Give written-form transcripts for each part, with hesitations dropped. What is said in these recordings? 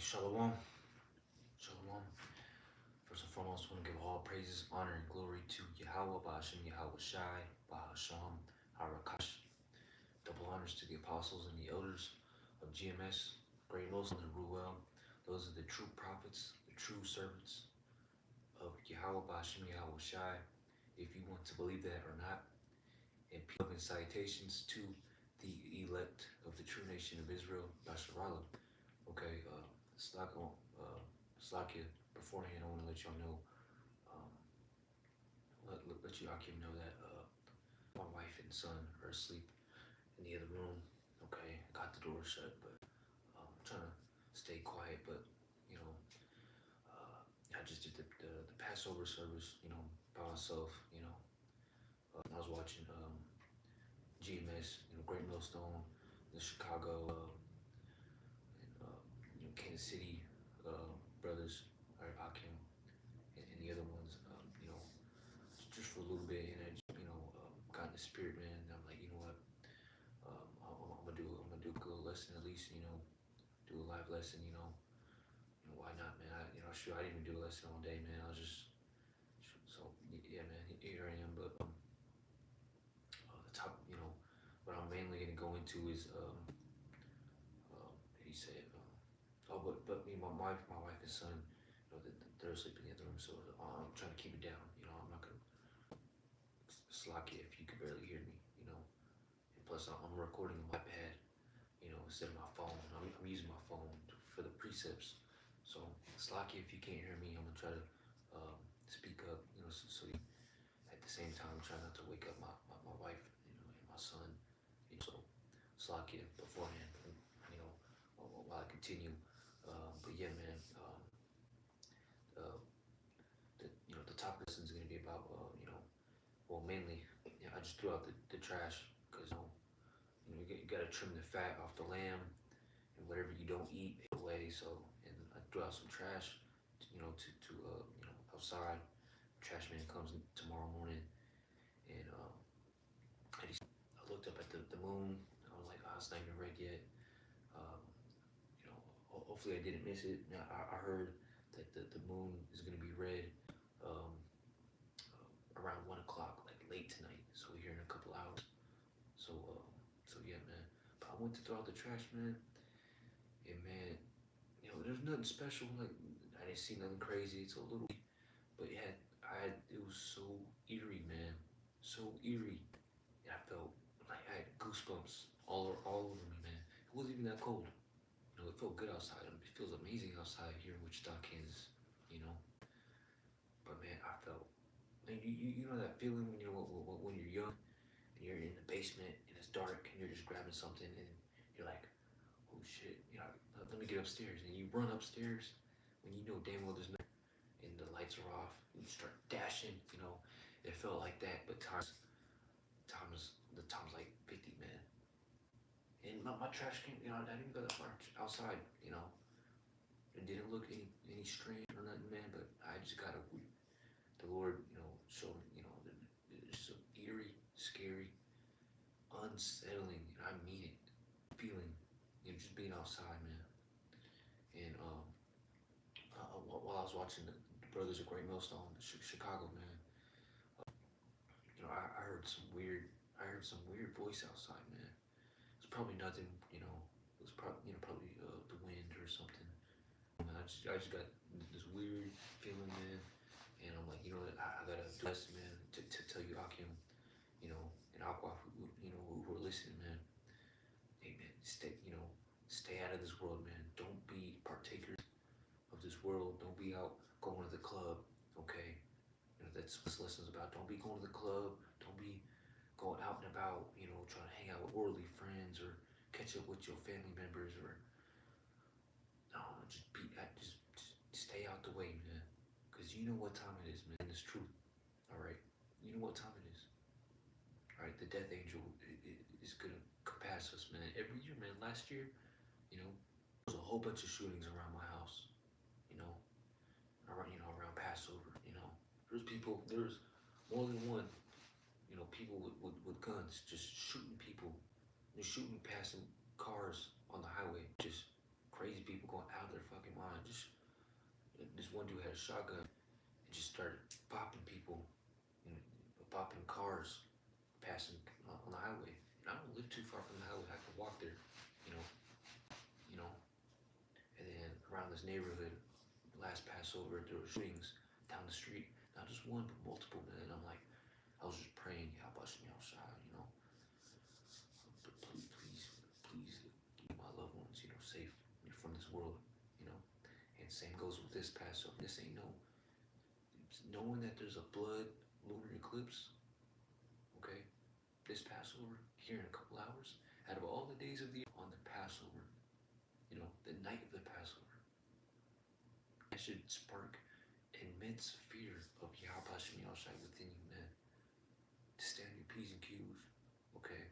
Shalom. Shalom. First and foremost, I want to give all praises, honor, and glory to Yahweh, Ba'ashem, Yahweh Shai, Ba'asham, Harakash. Double honors to the apostles and the elders of GMS, Great Muslim and Ruel. Those are the true prophets, the true servants of Yahweh, Ba'ashem, Yahweh Shai, if you want to believe that or not. And peace and salutations to the elect of the true nation of Israel, Yasharala. Okay, Slakia, beforehand, I want to let y'all know, um, let you Akim know that my wife and son are asleep in the other room. Okay, I got the door shut, but I'm trying to stay quiet. But you know, I just did the Passover service, you know, by myself. You know, I was watching GMS, you know, Great Millstone, the Chicago, and Kansas City brothers, or Akim, and the other ones, you know, just for a little bit, and I just, you know, got in the spirit, man. And I'm like, you know what, I'm gonna do a good lesson at least, you know, do a live lesson, you know, why not, man? Sure, I didn't even do a lesson all day, man. I was just, so yeah, man. Here I am, but the top, you know, what I'm mainly gonna go into is, he said, but me, my wife and son, you know, they're sleeping in the room, so I'm trying to keep it down. You know, I'm not gonna slack it if you can barely hear me. You know, and plus I'm recording on my iPad, you know, instead of my phone. I'm using my phone for the precepts. So slack it if you can't hear me. I'm gonna try to speak up. You know, so you, at the same time, try not to wake up my wife, you know, and my son. You know, so slack it beforehand. You know, while I continue. But yeah, man. Uh, you know, the topic lesson is going to be about, you know, well, mainly, yeah, I just threw out the trash because, you know, you got to trim the fat off the lamb, and whatever you don't eat away. So, and I threw out some trash, you know, you know, outside. Trash man comes in tomorrow morning, and I looked up at the moon. I was like, oh, it's not even red yet. Um, you know, hopefully I didn't miss it. Now, I heard that the moon is going to be red um, around 1 o'clock, like late tonight. So we're here in a couple hours. So yeah, man. But I went to throw out the trash, man. And man, you know, there's nothing special. Like I didn't see nothing crazy. It's a little, but it was so eerie, man. So eerie. And I felt like I had goosebumps all over me, man. It wasn't even that cold. You know, it felt good outside. It feels amazing outside here in Wichita, Kansas. You know, but man, I felt. And you know that feeling when you're young and you're in the basement and it's dark and you're just grabbing something and you're like, oh shit, you know, let me get upstairs, and you run upstairs when you know damn well there's no, and the lights are off and you start dashing. You know, it felt like that, but the time's like 50, man. And my trash can, you know, I didn't go that far outside, you know. It didn't look any strange or nothing, man. But I just got the Lord, you know, showed me, you know, it's so eerie, scary, unsettling, and I mean it. Feeling, you know, just being outside, man. And while I was watching the Brothers of Great Millstone, Chicago, man, you know, I heard some weird voice outside, man. It's probably nothing, you know. It was probably, you know, probably the wind or something. And I just got this weird feeling, man. And I'm like, you know what, I gotta do this, man, to tell you, Akim, you know, and Aqua, you know, who are listening, man. Hey, man, stay out of this world, man. Don't be partakers of this world. Don't be out going to the club, okay? You know, that's what this lesson's about. Don't be going to the club. Don't be going out and about, you know, trying to hang out with worldly friends or catch up with your family members or, no, just stay out the way, man. Because you know what time it is, man. It's truth, all right? You know what time it is. All right, the death angel is going to compass us, man. Every year, man. Last year, you know, there was a whole bunch of shootings around my house, you know, around Passover, you know. There's more than one, you know, people with guns just shooting people. They're shooting passing cars on the highway. Just crazy people going out of their fucking mind. this one dude had a shotgun and just started popping people, you know, popping cars passing on the highway. And I don't live too far from the highway. I can walk there, you know, you know. And then around this neighborhood, last Passover, there were shootings down the street. Not just one, but multiple. Man, and I'm like, I was just praying, yeah, bust me outside, you know. But please keep my loved ones, you know, safe from this world, you know. And same goes with this Passover. This ain't no knowing that there's a blood lunar eclipse. Okay, this Passover here in a couple hours. Out of all the days of the year, on the Passover, you know, the night of the Passover, that should spark immense fear of Yahweh Shem Yahushai within you, man. To stand your P's and Q's, okay?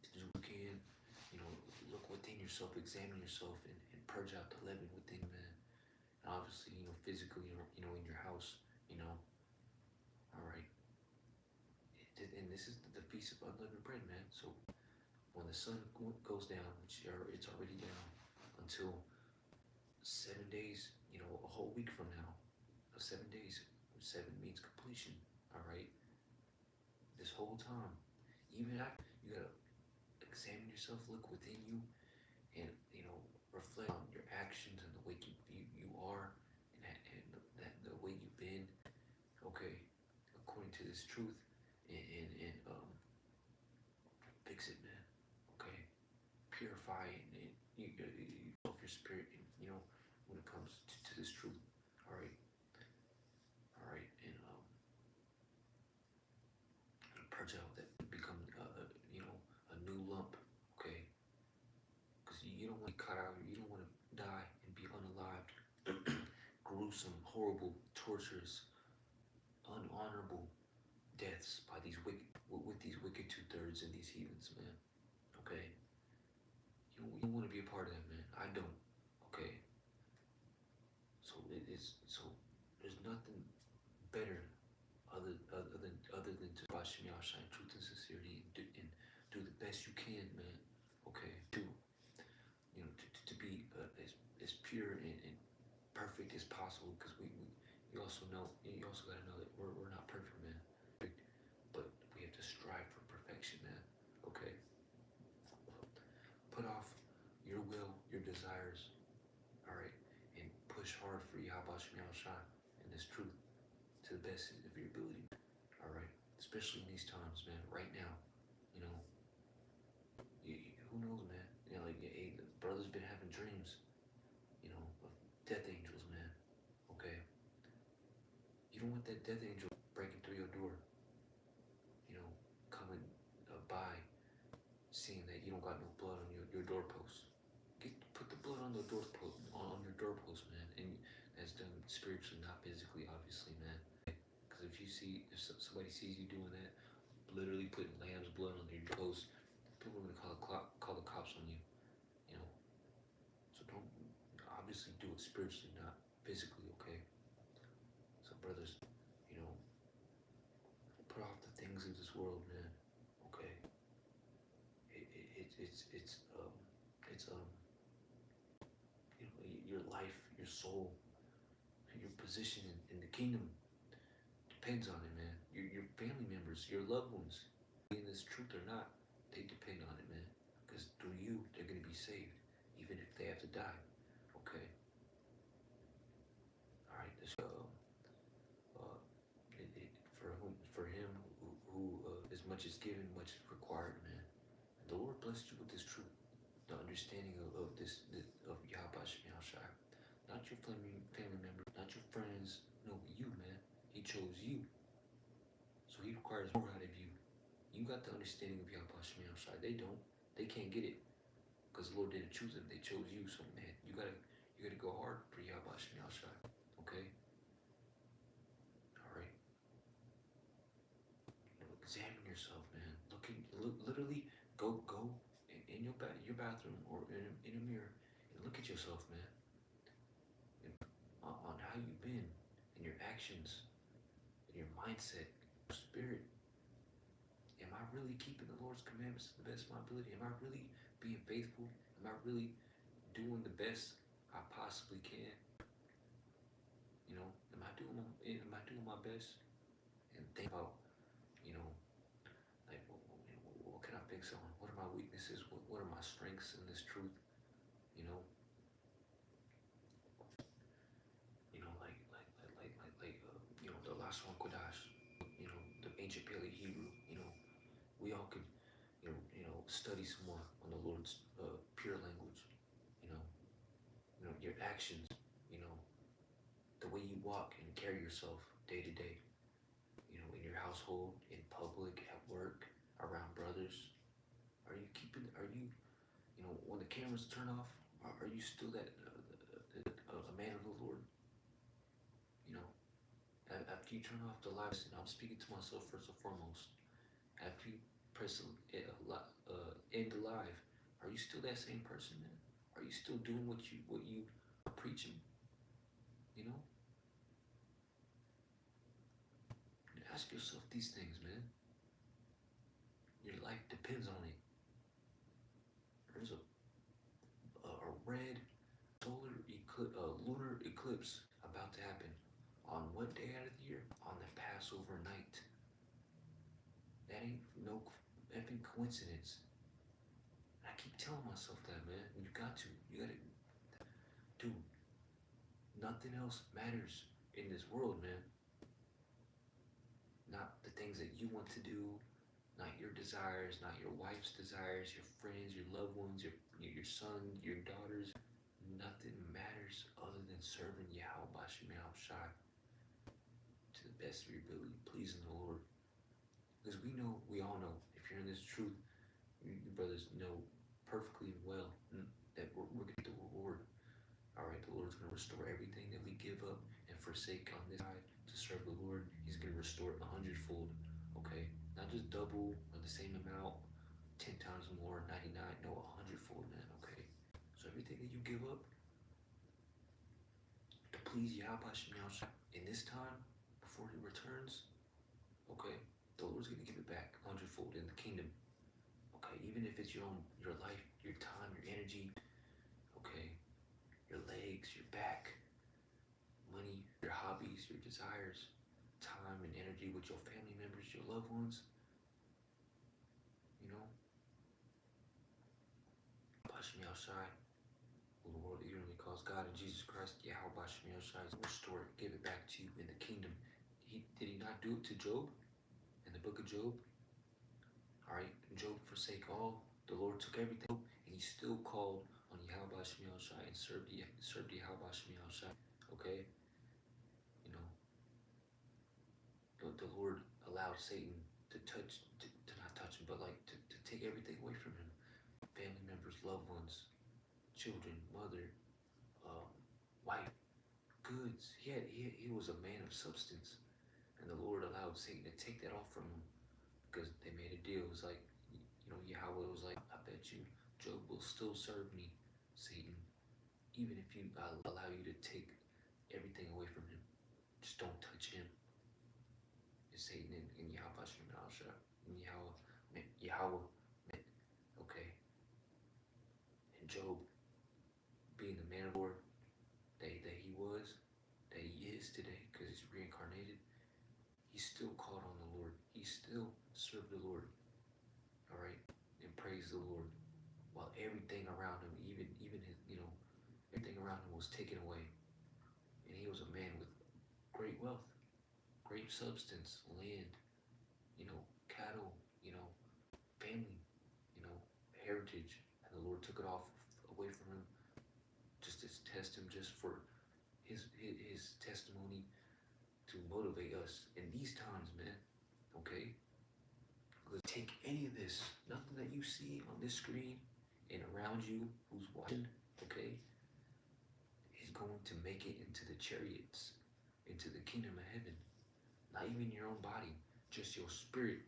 To do what you can, you know, look within yourself, examine yourself, and purge out the leaven within, man. And obviously, you know, physically, you know, in your house, you know, all right. And this is the Feast of Unleavened Bread, man. So when the sun goes down, which it's already down, until 7 days, you know, a whole week from now, 7 days, 7 means completion, all right? This whole time, even after, you gotta examine yourself, look within you, and, you know, reflect on your actions and the way you are, and the way you've been, okay, according to this truth, and fix it, man, okay? Purify and your spirit, and, you know, when it comes to this truth, all right? All right, and purge out that become you know, a new lump, okay? Because you don't want to cut out, you don't want to die and be unalived, gruesome, horrible, torturous, unhonorable deaths by these wicked, with these wicked 2/3 and these heathens, man. Okay, you don't want to be a part of that, man. I don't. Okay, so so there's nothing better other than to watch me outshine truth and sincerity, and do the best you can, man. Okay, do, you know, to be as pure and perfect as possible, because you also know, you also got to know that we're not perfect, man, but we have to strive for perfection, man. Okay, put off your will, your desires, all right, and push hard for Yahweh Shem Yahushai and this truth to the best of your ability, all right, especially in these times, man. Right now, you know, who knows, man? You know, like, hey, the brother's been having dreams, you know, of death angels, man. Okay, you don't want that death angel breaking through your door, you know, coming by, seeing that you don't got no blood on your doorpost. Put the blood on the doorpost, on your doorpost, man, and that's done spiritually, not physically, obviously, man. Because if somebody sees you doing that, literally putting lamb's blood on your post, people are gonna call the cops on you, you know. So don't, obviously, do it spiritually, not physically, okay? So brothers, you know, put off the things of this world, man. Okay. It's you know, your life, your soul, your position in the kingdom depends on it, man. Your family members, your loved ones, in this truth or not, they depend on it, man. Because through you, they're gonna be saved, even if they have to die. Okay. All right. This uh, for him who as much is given, much is required, man. And the Lord blessed you with this truth, the understanding of of Yahweh Shem Yahushai. Not your family members, not your friends. No, you, man. He chose you. So he requires more out of you. You got the understanding of Yahweh Shem Yahushai. They don't. They can't get it. Because the Lord didn't choose them. They chose you. So, man, you gotta go hard for Yahweh Shem Yahushai. Okay? Alright? You know, examine yourself, man. Literally, go in your bathroom, or in a mirror, and look at yourself, man. And on how you've been, and your actions, and your mindset, your spirit. Am I really keeping the Lord's commandments to the best of my ability? Am I really being faithful? Am I really doing the best I possibly can? Am I doing my best? And think about, you know, like what can I fix on? What are my weaknesses? What are my strengths in this truth? You know, the Lashon Kodash, the ancient Paleo Hebrew. We all could, study some more on the Lord's pure language. You know, your actions. You know, the way you walk and carry yourself day to day. In your household, in public, at work, around brothers. Are you, when the cameras turn off, are you still a man of the Lord? You know, after you turn off the lights, and I'm speaking to myself first and foremost, after you press end the live, are you still that same person, man? Are you still doing what you are preaching? You know, ask yourself these things, man. Your life depends on it. There's a red lunar eclipse about to happen. On what day out of the year? On the Passover night. That ain't no effing coincidence. I keep telling myself that, man. You got to. You gotta. Dude, nothing else matters in this world, man. Not the things that you want to do, not your desires, not your wife's desires, your friends, your loved ones, your son, your daughters. Nothing matters other than serving Yahweh Bashim Shai to the best of your ability, pleasing the Lord. Because we all know, if you're in this truth, you brothers know perfectly well that we're going to get the reward. All right, the Lord's going to restore everything that we give up and forsake on this side to serve the Lord. He's going to restore it 100-fold. Okay, not just double or the same amount, 10 times more, 99. No, 100-fold, man. Okay, so everything that you give up to please Yahweh in this time before He returns, okay, the Lord's going to give it back 100-fold in the kingdom. Okay, even if it's your life, your time, your energy, okay, your legs, your back, money, your hobbies, your desires, time and energy with your family members, your loved ones, Bashmi Shai, who the world eagerly calls God and Jesus Christ, Yahweh Bashmi Shai, restore it, give it back to you in the kingdom. Did he not do it to Job in the book of Job? All right, Job forsake all. The Lord took everything, and he still called on Yahweh Shemiel Shai and served Yahweh Shemiel Shai. Okay, the Lord allowed Satan to not touch him, but like to take everything away from him. Family members, loved ones, children, mother, wife, goods. He was a man of substance, and the Lord allowed Satan to take that off from him because they made a deal. It was like, Yahweh was like, I bet you Job will still serve me, Satan, even if I allow you to take everything away from him. Just don't touch him. It's Satan and Yahweh and Yahweh. Okay. And Job, being the man of war that he was, that he is today, because he's reincarnated, he still called on the Lord. He still served the Lord. All right, and praise the Lord, while everything around him, even his, everything around him was taken away, and he was a man with great wealth, great substance, land, cattle, family, heritage, and the Lord took it off away from him, just to test him, just for his testimony to motivate us in these times, man. Okay. Take any of this, nothing that you see on this screen and around you who's watching, okay, is going to make it into the chariots, into the kingdom of heaven. Not even your own body, just your spirit.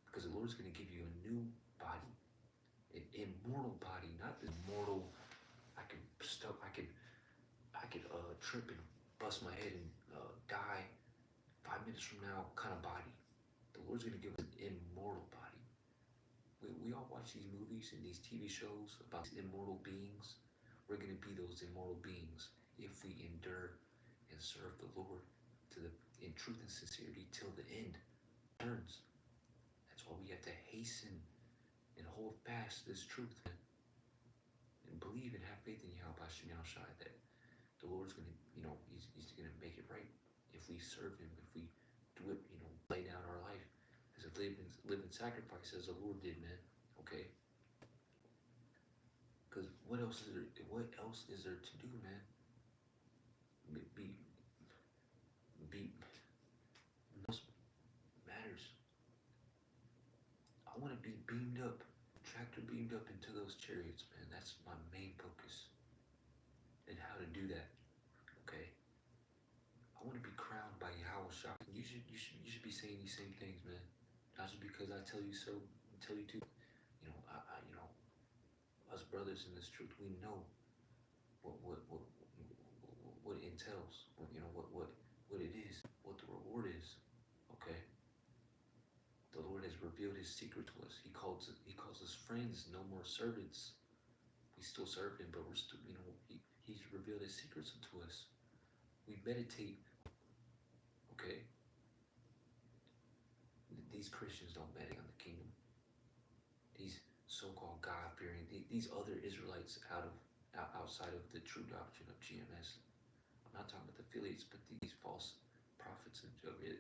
Because the Lord's going to give you a new body, an immortal body, not this mortal, I could trip and bust my head and die 5 minutes from now kind of body. The Lord's going to give us an immortal body. We all watch these movies and these TV shows about these immortal beings. We're going to be those immortal beings if we endure and serve the Lord in truth and sincerity till the end turns. That's why we have to hasten and hold fast this truth, man, and believe and have faith in Yahweh Shem Shai that the Lord's gonna, he's gonna make it right if we serve Him, if we do it, lay down our life as a living sacrifice, as the Lord did, man. Okay. Because what else is there? What else is there to do, man? Be nothing else matters. I want to be beamed up, tractor beamed up into those chariots, man. That's my main focus. And how to do that, okay? I want to be crowned by Yahweh Shah. You should be saying these same things, man. Not just because I tell you so, tell you to. Us brothers in this truth, we know what it entails. What it is, what the reward is. Okay. The Lord has revealed His secret to us. He calls us friends, no more servants. We still serve Him, but we're still, He's revealed His secrets to us. We meditate. Okay. These Christians don't meditate on the kingdom. These so-called God-fearing, these other Israelites outside of the true doctrine of GMS. I'm not talking about the affiliates, but these false prophets of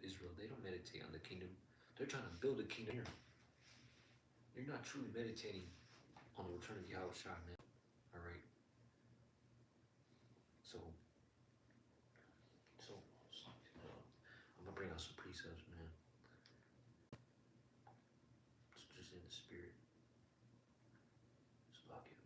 Israel. They don't meditate on the kingdom. They're trying to build a kingdom here. You're not truly meditating on the return of Yahweh Shai, man. All right. So I'm gonna bring out some precepts, man. It's just in the spirit. Just lock it.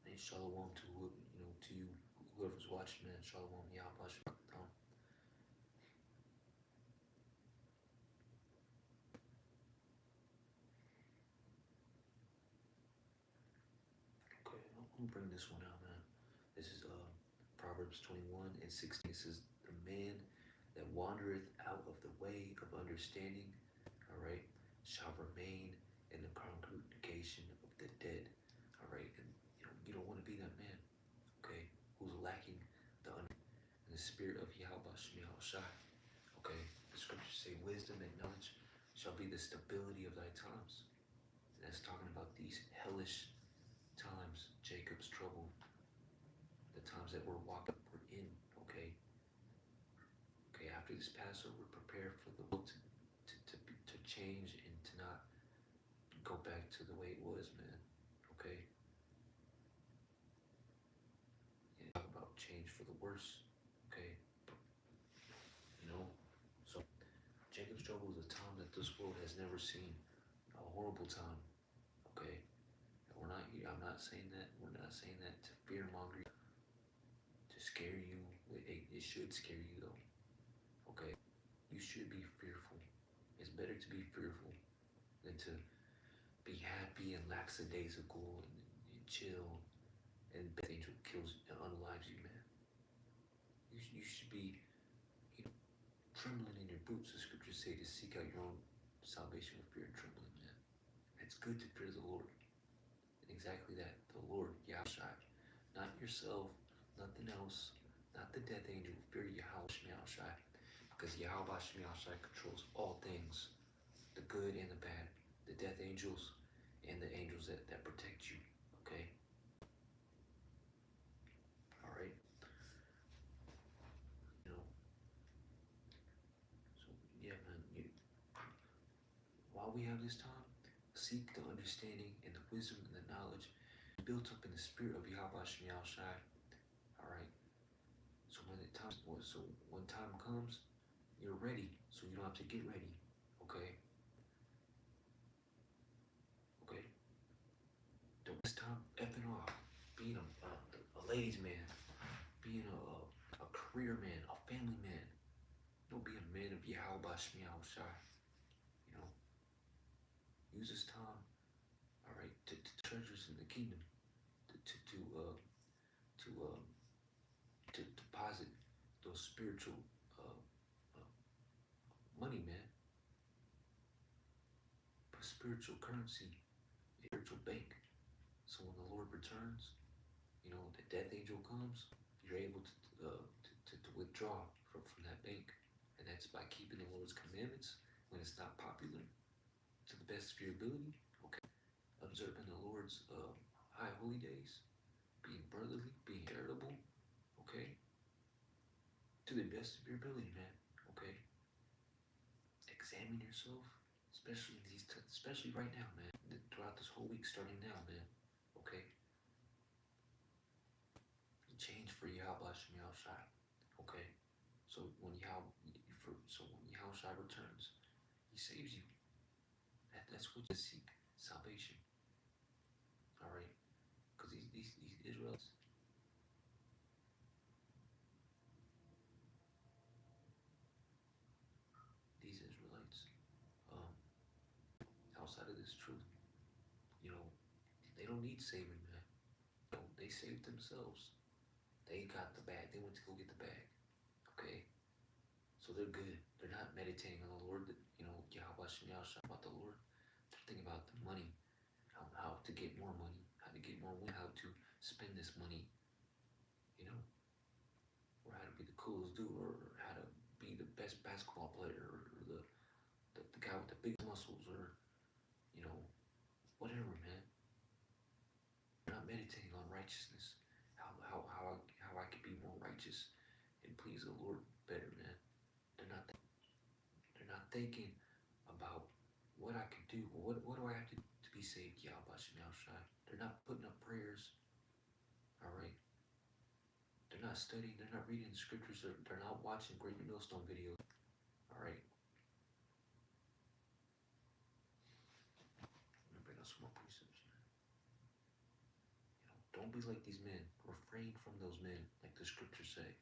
And shalom to you, whoever's watching, man. Shalom, Yahweh Shai. I'm gonna bring this one out, man. This is Proverbs 21 and 16. It says, "The man that wandereth out of the way of understanding, all right, shall remain in the congregation of the dead." All right, and you don't want to be that man, okay, who's lacking the spirit of Yahweh Shemiah Shai. Okay, the scriptures say, "Wisdom and knowledge shall be the stability of thy times." And that's talking about these hellish times, Jacob's trouble, the times that we're in, okay? Okay, after this Passover, prepare for the world to change and to not go back to the way it was, man, okay? And talk about change for the worse, okay? So Jacob's trouble is a time that this world has never seen, a horrible time, okay? I'm not saying that. We're not saying that to fearmonger you, to scare you. It should scare you though. Okay, you should be fearful. It's better to be fearful than to be happy and lackadaisical and chill and Death Angel kills and unalives you, man. You should be, trembling in your boots. The scriptures say to seek out your own salvation with fear and trembling, man. It's good to fear the Lord. Exactly that, the Lord, Yahweh, not yourself, nothing else, not the death angel. Fear Yahweh Shai, because Yahweh Shai controls all things, the good and the bad, the death angels and the angels that protect you. Okay. All right. So yeah, man. While we have this time, seek the understanding and the wisdom and the knowledge built up in the spirit of Yahweh Shai. All right. So when time comes, you're ready. So you don't have to get ready. Okay. Okay. Don't waste time effing off, being a ladies' man, being a career man, a family man. Don't be a man of Yahweh Shai. Use this time, all right, to treasures in the kingdom, to deposit those spiritual money, man. But spiritual currency, spiritual bank. So when the Lord returns, the death angel comes, you're able to withdraw from that bank. And that's by keeping the Lord's commandments when it's not popular to the best of your ability. Okay. Observing the Lord's high holy days, being brotherly, being irritable. Okay. To the best of your ability, man. Okay. Examine yourself, especially especially right now, man. Throughout this whole week, starting now, man. Okay. Change for Yahweh Shem Shai. Okay. So when Yahweh returns, he saves you. That's what you seek, salvation. All right, because these Israelites, um, outside of this truth, you know, they don't need saving, man. They saved themselves. They got the bag. They went to go get the bag. Okay, so they're good. They're not meditating on the Lord. Yahweh Shem Shai about the Lord. They're thinking about the money, how to get more money, how to get more money, how to spend this money, you know, or how to be the coolest dude, or how to be the best basketball player, or the guy with the big muscles, or whatever, man. They're not meditating on righteousness, how I could be more righteous and please the Lord better, man. They're not thinking about what I could do. What do I have to do to be saved, Yahweh Shem Shai? They're not putting up prayers. All right. They're not studying. They're not reading the scriptures. They're not watching Great Millstone videos. All right. I'm gonna bring out some more precepts, man. Don't be like these men. Refrain from those men, like the scriptures say.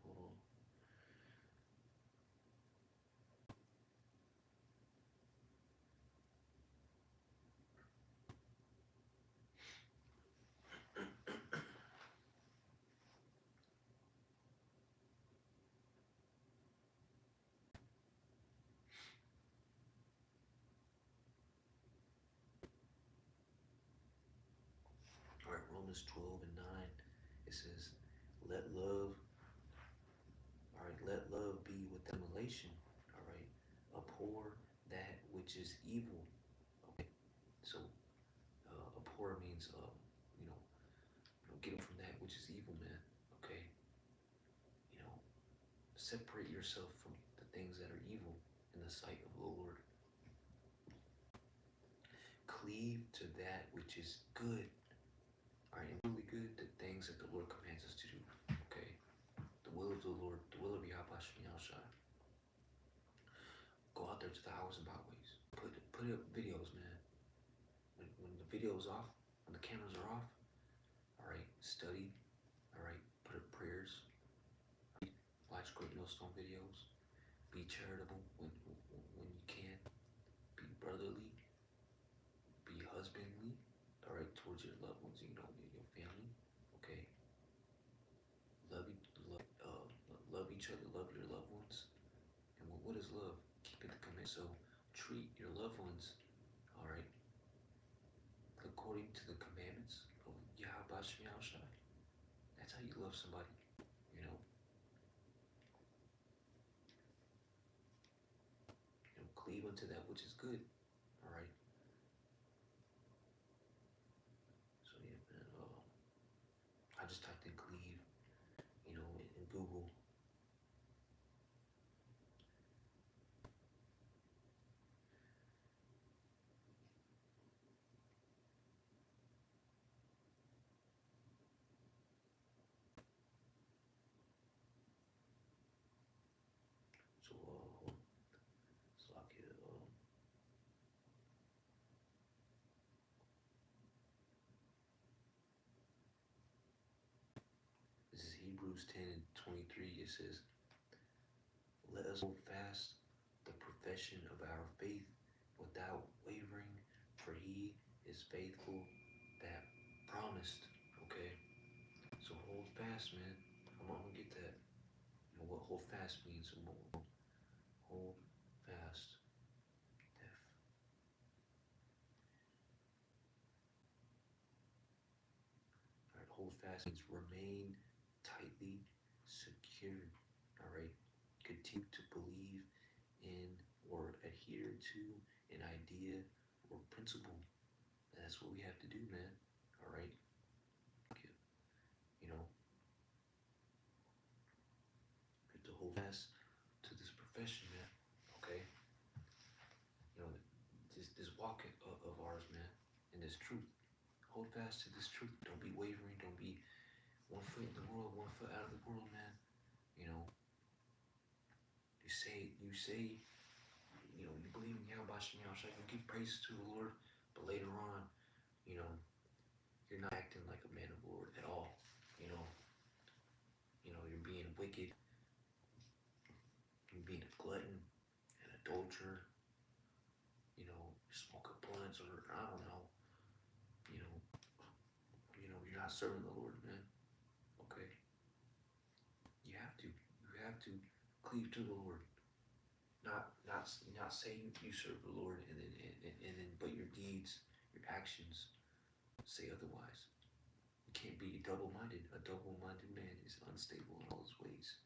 Hold on. All right, Romans 12 and 9. It says, let love, let love be with emulation. All right, abhor that which is evil. Okay, so abhor means, getting from that which is evil, man. Okay, you know, separate yourself from the things that are evil in the sight of the Lord. Cleave to that which is good. All right, and really good, the things that the Lord commands us to do. Okay, the will of the Lord, the will of Yahweh Shem Shai. Go out there to the highways and byways. Put up videos, man. When the video is off, when the cameras are off, all right, study. All right, put up prayers. Watch Great Millstone videos. Be charitable when you can. Be brotherly. Be husbandly. All right, towards your loved ones, your family. Okay. Love each other. Love your loved ones. And what is love? Keeping the command. So treat your loved ones, all right, according to the commandments of Yahweh Shem Shai. That's how you love somebody, you know. Cleave unto that which is good, all right. So yeah, man. I just typed in cleave, in Google. So it's like this is Hebrews 10 and 23. It says, let us hold fast the profession of our faith without wavering, for he is faithful that promised. Okay? So hold fast, man. I'm gonna get that. You know what hold fast means? Hold fast. Alright, hold fast means remain tightly secured. Alright? Continue to believe in or adhere to an idea or principle. And that's what we have to do, man. Alright? You know, we have to hold fast to this profession, man. Okay? You know, this walk of ours, man, and this truth. Hold fast to this truth. Don't be wavering. Don't be one foot in the world, one foot out of the world, man. You know, you believe in Yahweh Shem Yahshua, you give praise to the Lord, but later on, you know, you're not acting like a man of the Lord at all. You're being wicked, you're being a glutton, an adulterer, smoke a blunt, or I don't know, you know, you're not serving the Lord, man. Okay, you have to, cleave to the Lord. Not saying you serve the Lord and then but your deeds, your actions say otherwise. You can't be double-minded. A double-minded man is unstable in all his ways.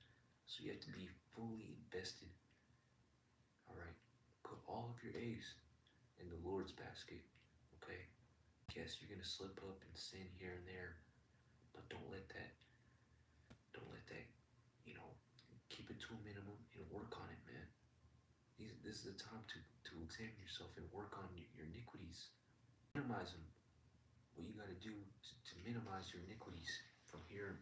So you have to be fully invested. All right, put all of your eggs in the Lord's basket. Okay. Yes, you're gonna slip up and sin here and there, but don't let that. Keep it to a minimum and work on it, man. This is the time to examine yourself and work on your iniquities. Minimize them. What you got to do to minimize your iniquities from here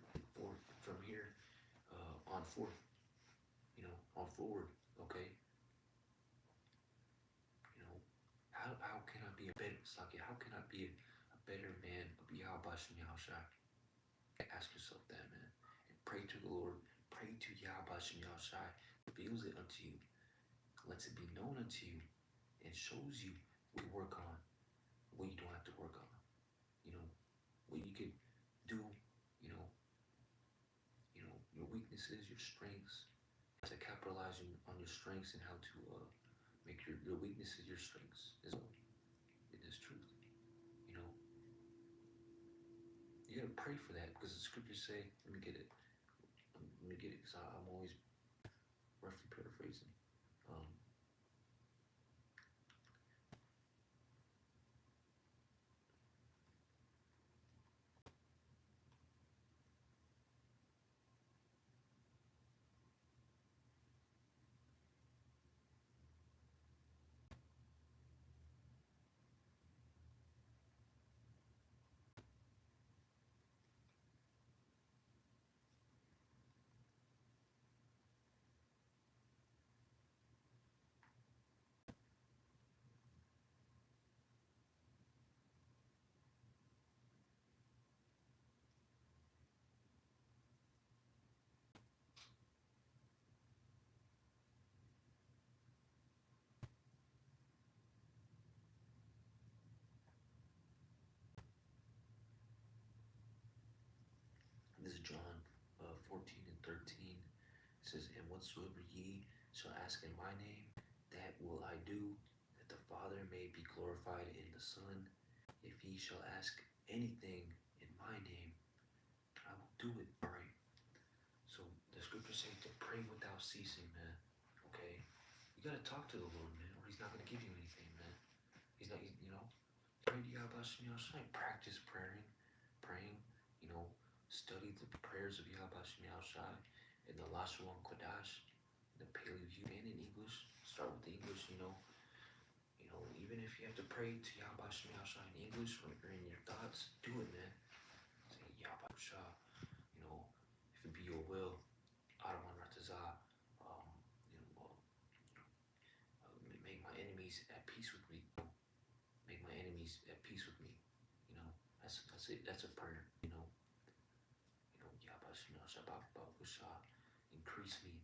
on forth, on forward. Okay. You know, how can I be a better Saki? How can I be a better man of Yahweh Shem Yahushua? Ask yourself that, man, and pray to the Lord. Pray to Yahweh Shem Yahushua. Reveals it unto you, lets it be known unto you, and shows you what you work on, what you don't have to work on. What you could do. Your weaknesses, your strengths. To capitalize on your strengths and how to make your weaknesses your strengths as well. It is truth. You gotta pray for that because the scriptures say. Let me get it. Because I'm always roughly paraphrasing. This is John 14 and 13. It says, "And whatsoever ye shall ask in my name, that will I do, that the Father may be glorified in the Son. If ye shall ask anything in my name, I will do it." All right. So the scriptures say to pray without ceasing, man. Okay. You gotta talk to the Lord, man, or He's not gonna give you anything, man. He's not, pray to Yahweh Shem Yahushua. Practice praying. Study the prayers of Yahweh Shem Yahushua in the Lashon Kodash, in the Paleo Hebrew and in English. Start with the English. Even if you have to pray to Yahweh Shem Yahushua in English or in your thoughts, do it, man. Say Yahweh Shah. If it be your will, Adawan Ratazah. Make my enemies at peace with me. Make my enemies at peace with me. That's it. That's a prayer. Increase me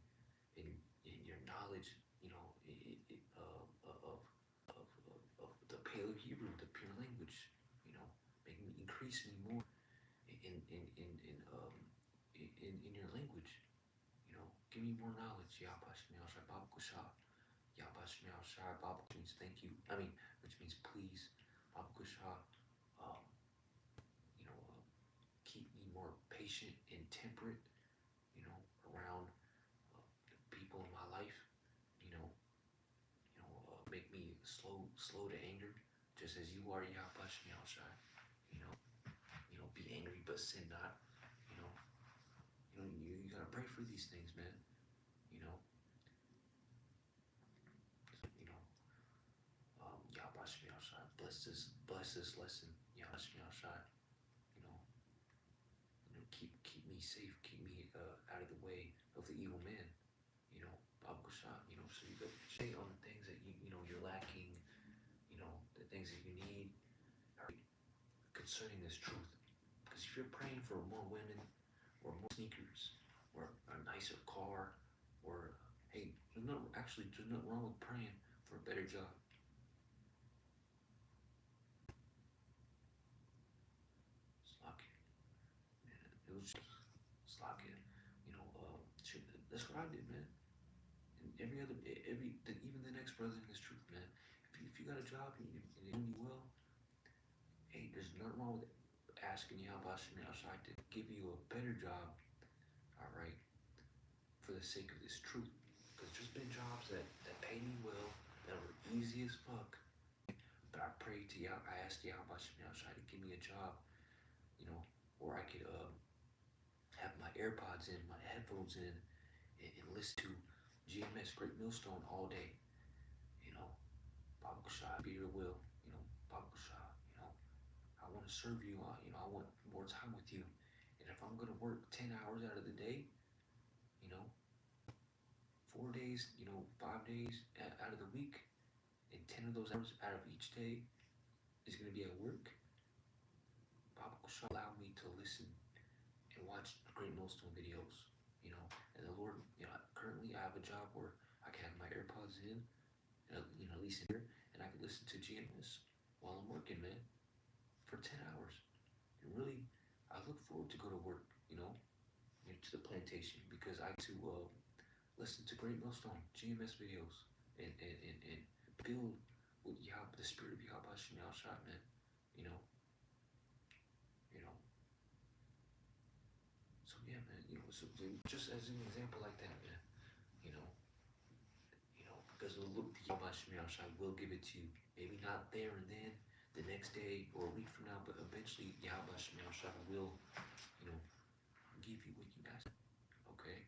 in your knowledge. increase me more in your language. Give me more knowledge. Yabashmiao Shai Babakusha. Yabashmiao Shai Babakusha means thank you. Which means please. Babakusha, um, keep me more patient and temperate, around the people in my life. Make me slow to anger, just as you are. Yabashmiao Shai. You know, be angry but sin not. You know, you gotta pray for these things, man. You know, you know. Yabashmiao Shai. Bless this lesson. Yabashmiao Shai. You know, keep me safe. Keep me out of the way of the evil man. Babakusha. So you got to stay on the things that you're lacking. The things that you need concerning this truth. Because if you're praying for more women, or more sneakers, or a nicer car, or hey, there's nothing wrong with praying for a better job. Slock it, man. It was just slock it. That's what I did, man. And even the next brother in this truth, man. If you got a job and you're doing well, hey, there's nothing wrong with asking Yahweh Shai to give you a better job, all right, for the sake of this truth. Because there's been jobs that pay me well, that were easy as fuck, but I prayed to Yahweh, I asked Yahweh Shai to give me a job, where I could have my AirPods in, my headphones in, and listen to GMS, Great Millstone, all day. Babakusha, be your will. Babakusha, I want to serve you. I want more time with you. And if I'm going to work 10 hours out of the day, 4 days, 5 days out of the week, and 10 of those hours out of each day is going to be at work, Babakusha, allow me to listen and watch Great Millstone videos. And the Lord, currently I have a job where I can have my AirPods in, at least in here, and I can listen to GMS while I'm working, man, for 10 hours. And really, I look forward to go to work, to the plantation, because I to listen to Great Millstone GMS videos and build with the spirit of Yahweh Shai, man. You know. So yeah, man. So just as an example like that, man. Because the Yahweh Shai will give it to you. Maybe not there and then, the next day or a week from now, but eventually Yahweh Shai will, give you what you ask. Okay.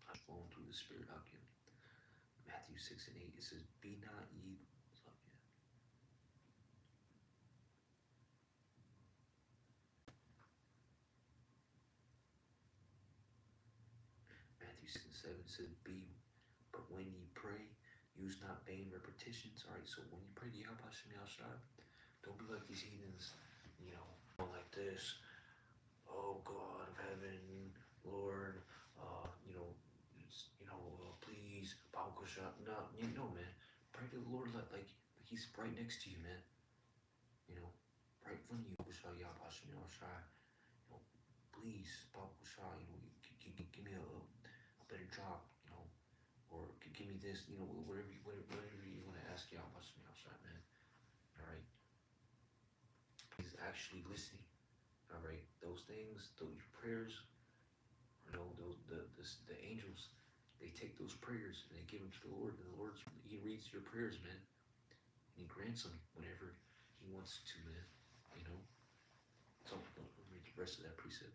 I'm flowing through the spirit of you. Matthew 6 and 8, it says, be not ye. Matthew 6 and 7 says, but when ye pray, use not vain repetitions. All right, so when you pray to Yahweh Shai, don't be like these heathens, like this. Oh God of heaven, Lord, please, Babakusha. No, man. Pray to the Lord like He's right next to you, man. Right in front of you, Yahweh Shai. Please, Babakusha, give me a better job, or give me this, whatever you want to ask Yahweh Shai, man. All right. He's actually listening. All right. Those things, those prayers, the angels, they take those prayers and they give them to the Lord, and the Lord, He reads your prayers, man, and He grants them whenever He wants to, man. So let me read the rest of that precept.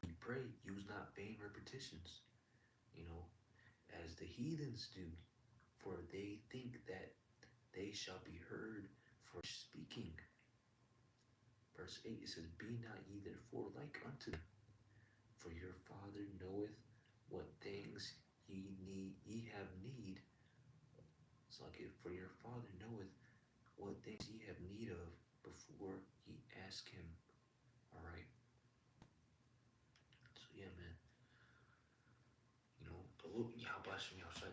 You pray, use not vain repetitions, as the heathens do, for they think that they shall be heard for speaking. Verse 8, it says, be not ye therefore like unto them, for your Father knoweth what things ye have need. It's like, for your Father knoweth what things ye have need of before ye ask him. All right. So yeah, man. The Lord, Yahweh Shem Yahushua,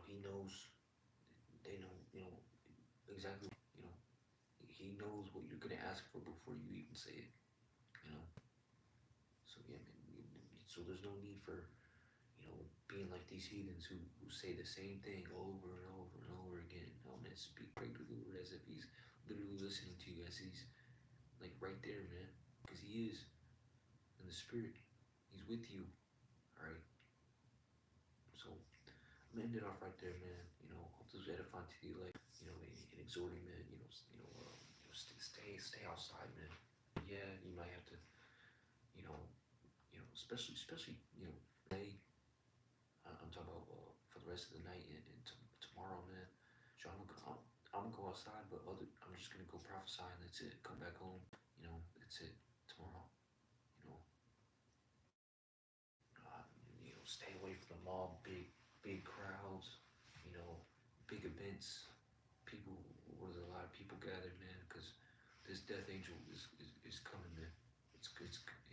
he knows. They know. Exactly. He knows what you're gonna ask for before you even say it. You know. So yeah, man. So there's no need for being like these heathens who say the same thing over and over and over again. No, man, speak right to the Lord as if he's literally listening to you, as he's like right there, man. Because he is in the spirit. He's with you. All right. So I'm gonna end it off right there, man. Hope this was edifying to you, like and exhorting, man. Stay outside, man. Yeah, you might have to, you know, especially today. I'm talking about for the rest of the night and tomorrow, man. So I'm gonna go outside, but I'm just gonna go prophesy and that's it. Come back home, that's it. Tomorrow, you know, stay away from the mall, big crowds, you know, big events, people where there's a lot of people gathered, man, because this death angel is coming, man.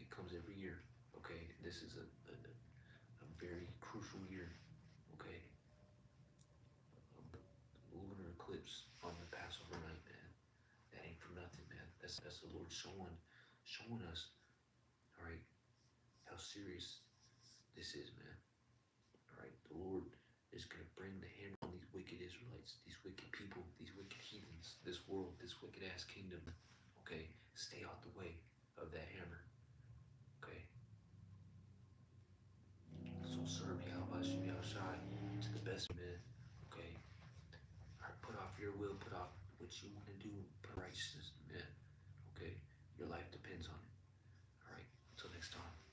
It comes every year. Okay, this is a very crucial year. Okay, lunar eclipse on the Passover night, man. That ain't for nothing, man. That's the Lord showing us, all right, how serious this is, man. All right, the Lord is gonna bring the hammer on these wicked Israelites, these wicked people, these wicked heathens, this world, this wicked ass kingdom. Okay, stay out the way of that hammer. Okay, so serve Yahweh Shem Yahushai to the best, man. Okay, all right, put off your will, put off what you want to do, put righteousness, man. Okay, your life depends on it. All right, until next time.